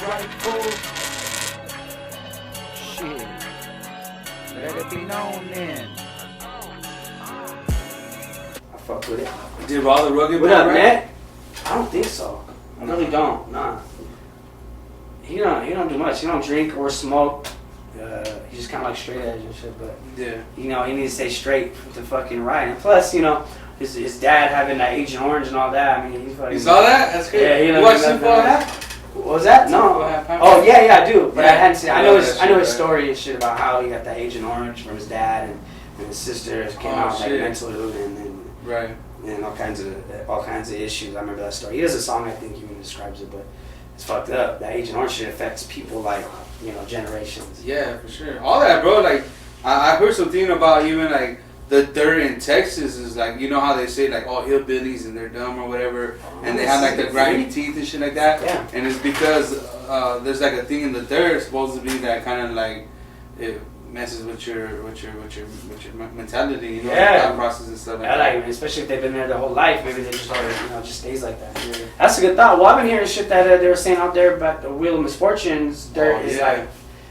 right, fool? Shit. Let it be known then. I fuck with it. Did Raw the Rugged What Boy up, rap? Matt? I don't think so. I really don't. Nah. He don't do much. He don't drink or smoke. He's just kind of like straight edge and shit. But Yeah. you know, he needs to stay straight to fucking right. And plus, you know, his dad having that Agent Orange and all that. I mean, he's fucking. You saw that? That's good. Yeah, you watched Super Bowl half? What was that? No. Oh yeah, I do. But I hadn't seen. I know his story and shit about how he got that Agent Orange from his dad and his sisters came out like mentally and right. And all kinds of issues. I remember that story. He has a song, I think, even describes it, but it's fucked up. That Agent Orange shit affects people like, you know, generations. Yeah, for sure. All that, bro. Like, I heard something about even like the dirt in Texas is like, you know how they say like, oh, hillbillies and they're dumb or whatever, and they have like the grimy teeth and shit like that. Yeah. And it's because there's like a thing in the dirt supposedly that kind of like it messes with your mentality, you know, thought process and stuff like that. Like, especially if they've been there their whole life, maybe they just already, you know, just stays like that. Yeah. That's a good thought. Well, I've been hearing shit that they were saying out there about the Wheel of Misfortunes. Dirt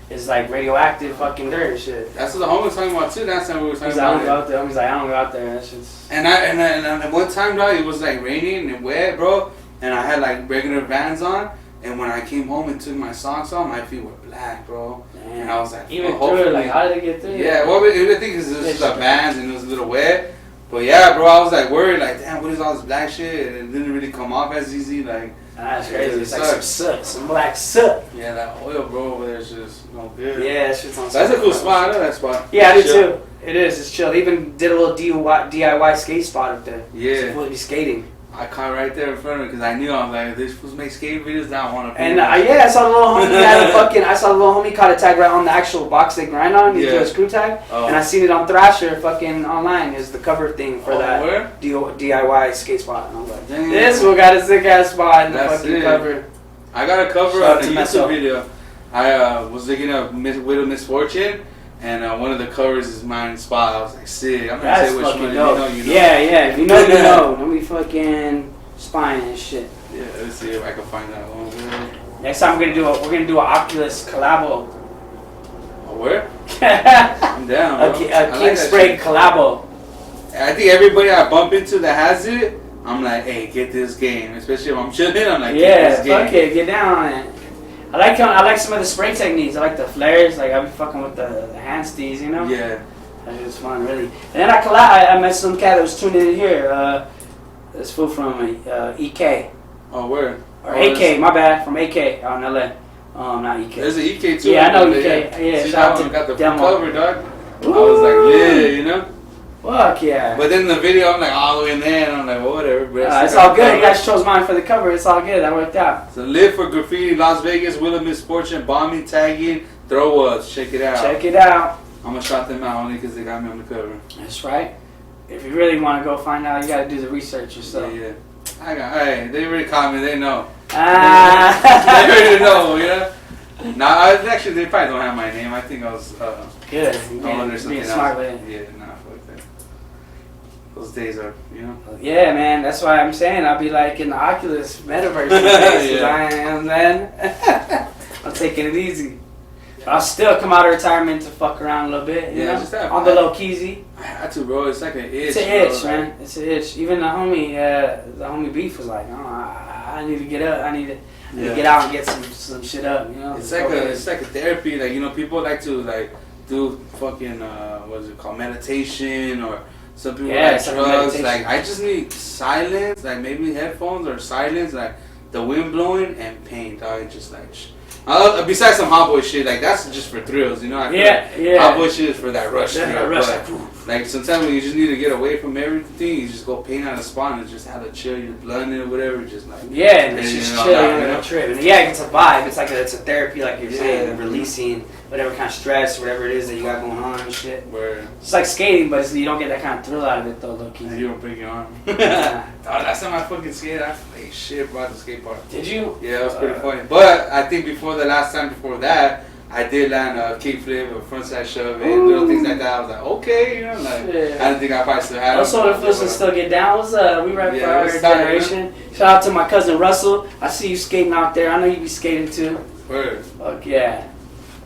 is like radioactive fucking dirt and shit. That's what the homie was talking about too. Last time we were talking about it. He's like, I don't go out there. That shit's. And one time, dog, it was like raining and wet, bro. And I had like regular Vans on. And when I came home and took my socks off, my feet were black, bro. Damn. And I was like, even through it, like, how did it get through? Yeah, well, I think it's just the Vans and it was a little wet. But yeah, bro, I was like worried, like, damn, what is all this black shit? And it didn't really come off as easy, like. That's crazy. It's like some soot, some black soot. Yeah, that oil, bro, over there is just no good. Yeah, that shit's on. That's a cool spot. I know that spot. Yeah, I do too. It is. It's chill. They even did a little DIY skate spot up there. Yeah. So we'll be skating. I caught right there in front of it because I knew I was like, if they're supposed to make skate videos, I don't want to. And I saw the little homie I saw the little homie caught a tag right on the actual box they grind on. He threw his crew tag, and I seen it on Thrasher fucking online. Is the cover thing for that DIY skate spot. And I was like, damn, this one got a sick ass spot in the fucking cover. I got a cover on a YouTube video. I was looking up Wheel of Misfortune. And one of the covers is mine spot. I was like, sick. I'm gonna say which one. You know. Yeah. If you know, you know. Don't be fucking spying and shit. Yeah, let's see if I can find that one. Next time we're gonna do an Oculus collabo. Where? I'm down. Bro. A King Spray collabo. I think everybody I bump into that has it, I'm like, hey, get this game. Especially if I'm chilling, I'm like, get this game. Fuck it, get down on it. I like some of the spray techniques. I like the flares. Like I be fucking with the hand steez, you know. Yeah. That was fun, really. And then I met some cat that was tuning in here. This fool from EK. Oh, where? Or AK, my bad, from AK out in LA. Not EK. There's an EK too. Yeah, I know EK. Yeah, see, shout out to got the demo. cover, dog. I was like, yeah, you know. Fuck yeah. But then in the video, I'm like all the way in there, and I'm like, well, whatever. It's all good. You guys chose mine for the cover. It's all good. That worked out. So live for graffiti, Las Vegas, Wheel of Misfortune, bombing, tagging, throw ups. Check it out. Check it out. I'm gonna shout them out only because they got me on the cover. That's right. If you really want to go find out, you gotta do the research yourself. Yeah. Hey, they already caught me. They know. They already know, you know. Actually, they probably don't have my name. I think I was. Good. Being smart with it. Yeah, fuck that. Those days are, you know. Yeah, man. That's why I'm saying I'll be like in the Oculus metaverse. I'm taking it easy. I'll still come out of retirement to fuck around a little bit, you know? Just that, on the low keysy. I had to, bro. It's like an itch. It's an itch, man. It's an itch. Even the homie Beef was like, oh, I need to get up. I need to get out and get some shit up, you know? It's like a therapy. Like, you know, people like to like do fucking what is it called, meditation, or some people like drugs. Like, I just need silence. Like maybe headphones or silence. Like the wind blowing and pain. I just like. Besides some hot boy shit, like that's just for thrills, you know. Hot boy shit is for that rush. Like sometimes when you just need to get away from everything, you just go paint on the spot and just have to chill your blunt or whatever, just like and it's just chill, you know, trip. And it's a vibe. It's like it's a therapy, like you're saying, and releasing whatever kind of stress, whatever it is that you got going on and shit. It's like skating, but you don't get that kind of thrill out of it though, low key. You don't break your arm. Last time I fucking skated, I played shit about the skate park. Did you? Yeah, it was pretty funny. But I think before that, I did land a kickflip, a frontside shove, and little things like that. I was like, okay, you know, like I didn't think I probably still had it. Also, the feels to still get down. What's up? We rap for our generation. Shout out to my cousin Russell. I see you skating out there. I know you be skating too. Word. Fuck yeah.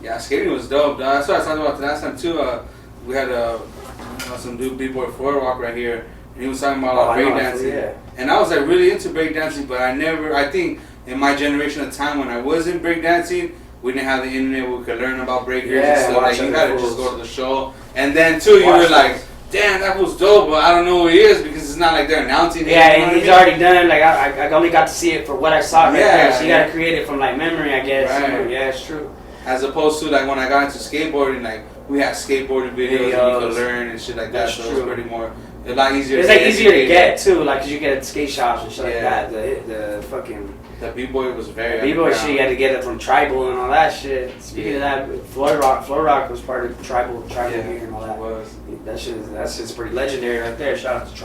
Yeah, skating was dope. That's what I talked about the last time too. We had some dude B-boy floor walk right here, and he was talking about breakdancing. Yeah. And I was like really into breakdancing, but I think in my generation of time when I wasn't breakdancing, we didn't have the internet where we could learn about breakers and stuff. Like you gotta just go to the show, and then too you were like, damn, that was dope, but I don't know who he is because it's not like they're announcing it. Yeah, and he's already done. Like I only got to see it for what I saw right there. So you gotta create it from like memory, I guess. Right. Yeah, it's true. As opposed to like when I got into skateboarding, like we had skateboarding videos and you could learn and shit like that. So it was pretty more a lot easier. It's like easier to get too, like cause you get at skate shops and shit like that. The fucking. The B-boy was very. B-boy shit, you had to get it from Tribal and all that shit. Speaking of that, Floor Rock was part of Tribal gear and all that. That's just pretty legendary right there. Shout out to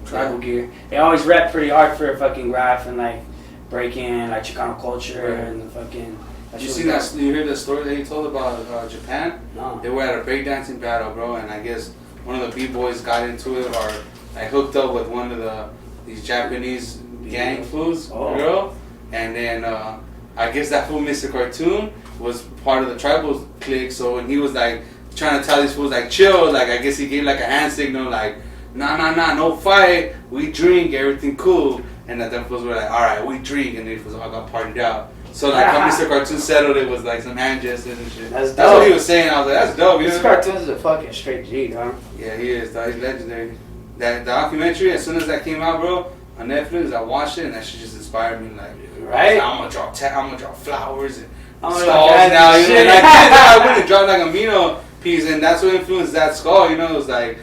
Tribal gear. They always rep pretty hard for fucking graph and like breaking like Chicano culture and the fucking. You seen that? You hear the story that he told about Japan? No. They were at a breakdancing battle, bro, and I guess one of the B-boys got into it or like hooked up with one of these Japanese gang fools, girl, and then I guess that fool, Mr. Cartoon, was part of the Tribal clique. So when he was like trying to tell these fools like chill, like I guess he gave like a hand signal, like nah, no fight, we drink, everything cool, and that them fools were like, all right, we drink, and these fools all got partied out. So like how Mr. Cartoon settled it was like some hand gestures and shit. That's what he was saying. I was like, that's dope. Mr. Cartoon's a fucking straight G, huh? Yeah, he is. He's legendary. That documentary, as soon as that came out, bro, on Netflix, I watched it and that shit just inspired me. Like, right? I'm gonna draw flowers and skulls now. You know, and I went and draw like a Mino piece, and that's what influenced that skull. You know, it was like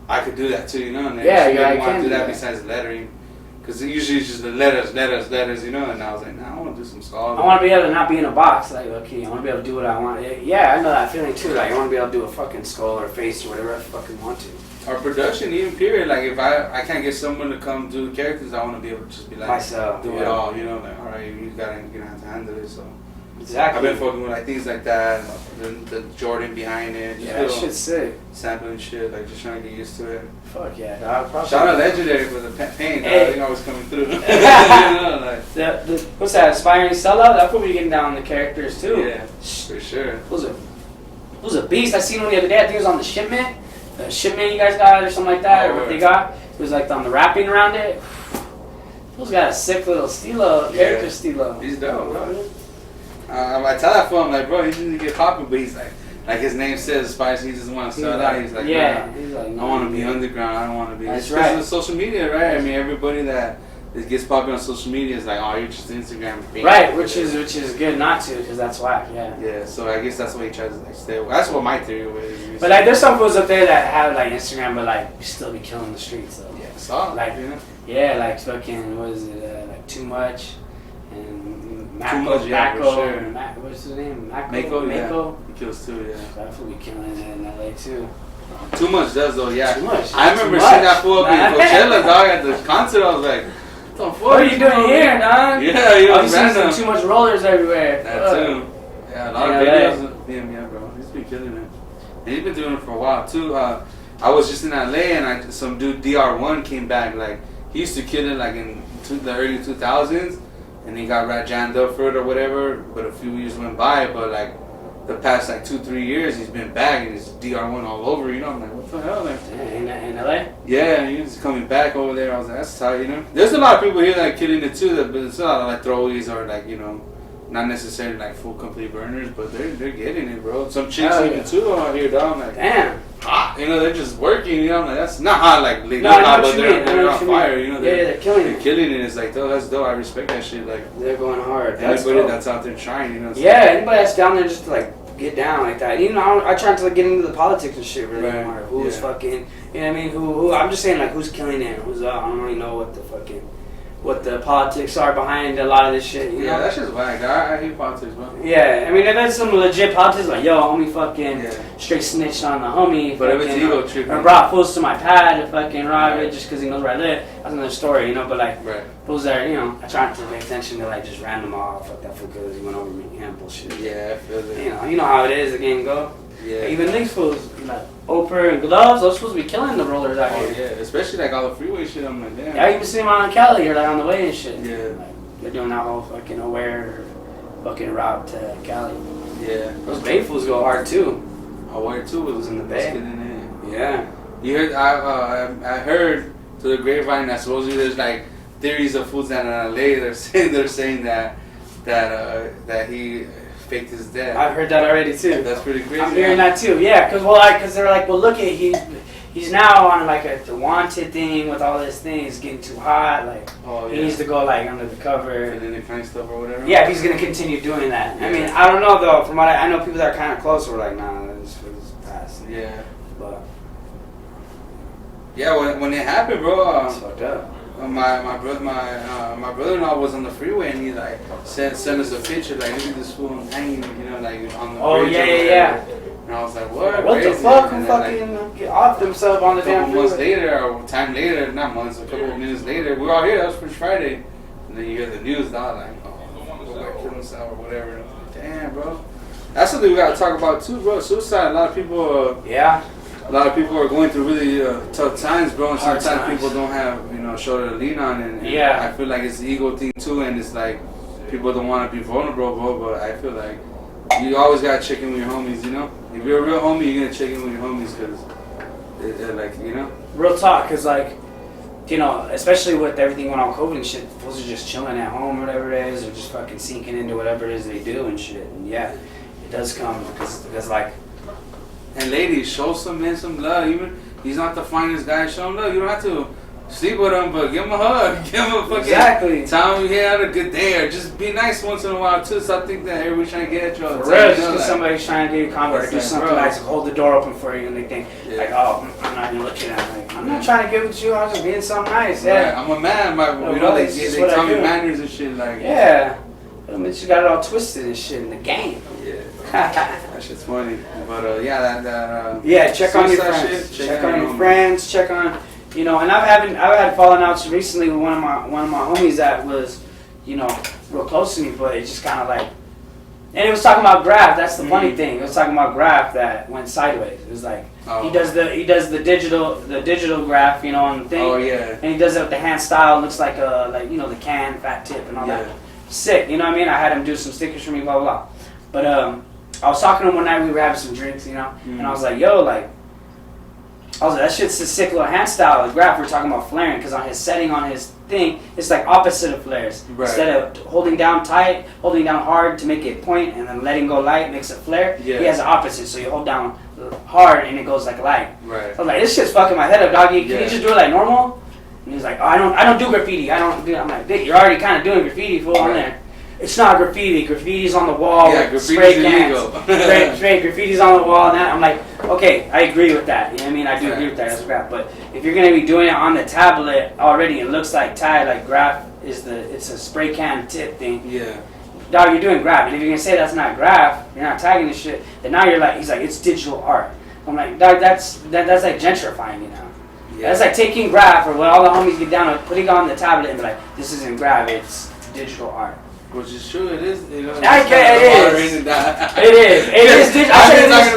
I could do that too. You know, and I want to do that besides lettering. Because usually it's just the letters, you know, and I was like, nah, I want to do some skulls. I want to be able to not be in a box, like, okay, I want to be able to do what I want. Yeah, I know that feeling too, like, I want to be able to do a fucking skull or a face or whatever I fucking want to. Or production, even period, like, if I can't get someone to come do the characters, I want to be able to just be like, myself, do it all, you know, like, all right, you're going to have to handle it, so. Exactly. I've been fucking with like things like that, the Jordan behind it. Yeah, that shit's sick. Sampling shit, like just trying to get used to it. Fuck yeah, dog. Shout out Legendary for the paint. Hey. I think I was coming through. You know, like. What's that? Aspiring sellout? That's what we're getting down on the characters too. Yeah, for sure. It was a beast. I seen one the other day. I think it was on the shipment. The shipment you guys got or something like that, or what they got. It was like on the wrapping around it. Those got a sick little stilo, character stilo. He's dope, bro. I tell that fool, I'm like, bro, he didn't get popular, but he's like his name says, Spice, he doesn't want to sell out. He's like, yeah, nah, he's like, I want to be underground, I don't want to be. That's it's because of social media, right? I mean, everybody that gets popular on social media is like, oh, you're just Instagram. Right, which is good not to, because that's whack, yeah. Yeah, so I guess that's why he tries to like stay away. That's what my theory was. But like, there's some fools up there that have like Instagram, but like still be killing the streets, though. Yeah, solid. Like, you know? Yeah, like fucking, what is it, like Too Much. Mako, what's his name? Mako. Yeah. He kills too, yeah. That fool be killing it in LA too. Too Much does though, yeah. Too Much. I remember seeing that fool up in Coachella, dog, at the concert. I was like, what are you doing here, dog? Yeah, you was seeing Too Much rollers everywhere. That too. Yeah, a lot of videos of him, yeah, bro. He's been killing it. And he's been doing it for a while too. I was just in LA and some dude DR1 came back. Like he used to kill it like in the early 2000s. And he got jammed up for it or whatever, but a few years went by. But like the past like 2-3 years, he's been back and he's DR1 all over. You know, I'm like, what the hell? Like, in LA? Yeah, he's coming back over there. I was like, that's tight, you know. There's a lot of people here that are killing it too. But it's a lot of like throwies or like not necessarily like full complete burners, but they're getting it, bro. Some chicks even too out here, dog. I'm like, damn. Hot, they're just working, you know. I'm like, that's not hot, like hot, but they're on fire, you know. They're killing it. They're killing it. It's like, oh, that's dope. I respect that shit. Like, they're going hard. Anybody that's out there trying, you know. Yeah, anybody that's down there just to like get down like that. You know, I try to like, get into the politics and shit really anymore. Who's fucking, you know what I mean? Who? I'm just saying like, who's killing it? Who's I don't really know what the politics are behind a lot of this shit, you know? Yeah, that's just whack. I hate politics, bro. Yeah, I mean, if there's some legit politics, like, yo, homie fucking straight snitched on the homie. But if it's ego trip, or brought fools to my pad to fucking rob it just because he knows where I live, that's another story, you know? But, like, fools that, you know, I try not to pay attention to, like, just random, fuck that fool because he went over me, bullshit. Yeah, I feel it. You know how it is, the game go. Yeah. Like, even these fools, like, Oprah and Gloves, those supposed to be killing the rollers out here. Yeah, especially like all the freeway shit. I'm like, damn. Yeah, you even see them on Cali or like on the way and shit. Yeah. Like, they're doing that whole fucking aware fucking route to Cali. Yeah. Those Bay fools go hard too. Oh, where too? Was in the Bay. Yeah. You heard? I heard to the grapevine that supposedly there's like theories of fools that in LA they're saying that he faked his death. I've heard that already too. That's pretty crazy. I'm hearing that too. Yeah, because they're like, well, look at he's now on like the wanted thing with all this thing. It's getting too hot. Like he needs to go like under the cover and then the kind of stuff or whatever. Yeah, if he's gonna continue doing that. Yeah. I mean, I don't know though. From what I know, people that are kind of close were like, nah, this was past. Yeah. But yeah, when it happened, bro. It's fucked up. My brother-in-law was on the freeway and he like sent us a picture like look at this fool hanging, you know, like on the bridge. Yeah. And I was like, what? What crazy? The fuck? Who and fucking like, get off themselves on the damn freeway? Months later, or time later, not months, a couple of minutes later, we were all here. That was First Friday, and then you hear the news. Now like, oh, kill himself or whatever. Damn, bro. That's something we gotta talk about too, bro. Suicide. A lot of people. A lot of people are going through really tough times, bro, and sometimes people don't have, shoulder to lean on, and I feel like it's the ego thing too, and it's like people don't want to be vulnerable, bro, but I feel like you always gotta check in with your homies, you know? If you're a real homie, you're gonna check in with your homies, because, Real talk, because, especially with everything going on with COVID and shit, fools are just chilling at home, whatever it is, or just fucking sinking into whatever it is they do and shit, and it does come, because and ladies, show some men some love. Even he's not the finest guy, show him love. You don't have to sleep with him, but give him a hug. Give him a fucking tell him he had a good day, or just be nice once in a while too. So I think that everybody's trying to get at you all the time. Just because somebody's trying to do a convert, or do something nice, hold the door open for you, and they think like, oh, I'm not even looking at it. Like, I'm not trying to give it to you. I'm just being something nice. Yeah, right. I'm a man. They tell me manners and shit like. Yeah, I mean, you got it all twisted and shit in the game. Yeah. That shit's funny, but check on your friends. Check on your friends. Check on, and I've had falling outs recently with one of my homies that was, real close to me, but it just kind of like, and it was talking about Graph. That's the funny thing. It was talking about Graph that went sideways. It was like he does the digital graph, on the thing. Oh yeah. And he does it with the hand style. It looks like the can, fat tip, and all that. Sick. You know what I mean? I had him do some stickers for me, blah blah blah. But I was talking to him one night, we were having some drinks, and I was like, that shit's a sick little hand style. The graph, we're talking about flaring, because on his setting on his thing, it's like opposite of flares. Right. Instead of holding down tight, holding down hard to make it point, and then letting go light makes it flare, he has the opposite. So you hold down hard, and it goes like light. Right. So I was like, this shit's fucking my head up, doggy. Can you just do it like normal? And he's like, oh, I don't do graffiti. I'm like, you're already kind of doing graffiti, fool, on there. It's not graffiti. Graffiti's on the wall. Yeah, spray cans. Straight graffiti's on the wall. And that. I'm like, okay, I agree with that. You know what I mean? I do agree with that as graph. But if you're gonna be doing it on the tablet already, it looks like graph it's a spray can tip thing. Yeah. Dog, you're doing graph. And if you're gonna say that's not graph, you're not tagging this shit. Then now he's like, it's digital art. I'm like, dog, that's like gentrifying, Yeah. That's like taking graph, or when all the homies get down, putting it on the tablet and be like, this isn't graph, it's digital art. Which is true, it is. It is. I'm talking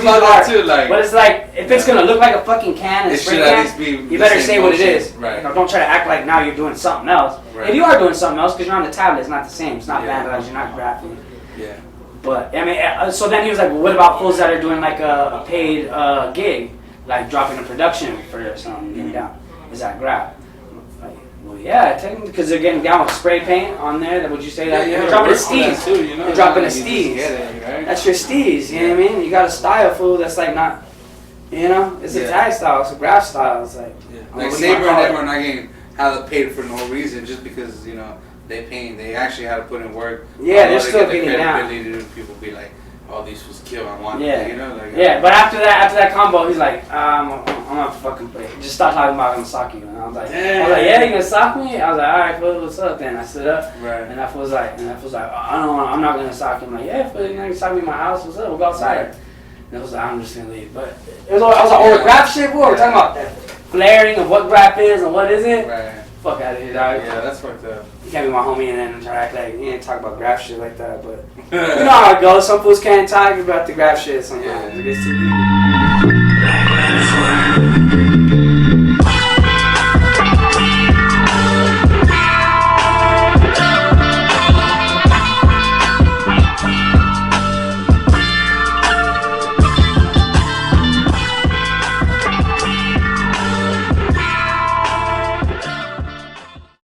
about that too. But it's like, if it's gonna look like a fucking can and spray can, you better say what it is. Right. Don't try to act like now you're doing something else. Right. If you are doing something else, because you're on the tablet, it's not the same. It's not vandalized. You're not graphing. Yeah. But I mean, so then he was like, well, what about fools that are doing like a paid gig, like dropping a production for something, getting down? Is that graph? Well, yeah, technically, because they're getting down with spray paint on there. Would you say that? They're dropping a steez. They're dropping a steez. That's your steez. You know what I mean? You got a style, fool. That's like not, it's a tag style. It's a graph style. It's like, like Saber and them are not getting hella paid for no reason, just because they paint. They actually had to put in work. Yeah, they're still getting down. People be like, oh, these was kill. I want but after that combo, he's like, I'm gonna fucking play. Just stop talking about I'm gonna sock you. And I was like, you gonna sock me? I was like, all right, fool, what's up? Then I stood up, and that fool's like, I'm not gonna sock you. I'm like, yeah, fool, you're not gonna sock me in my house. What's up? We'll go outside. And I was like, I'm just gonna leave. But I was like, graph shit. We're talking about that flaring of what graph is and what isn't. Right. Fuck out of here, dog. Yeah, that's fucked up. You can't be my homie and then try to act like you ain't talk about graph shit like that, but you know how it goes. Some fools can't talk about the graph shit sometimes. It gets too deep.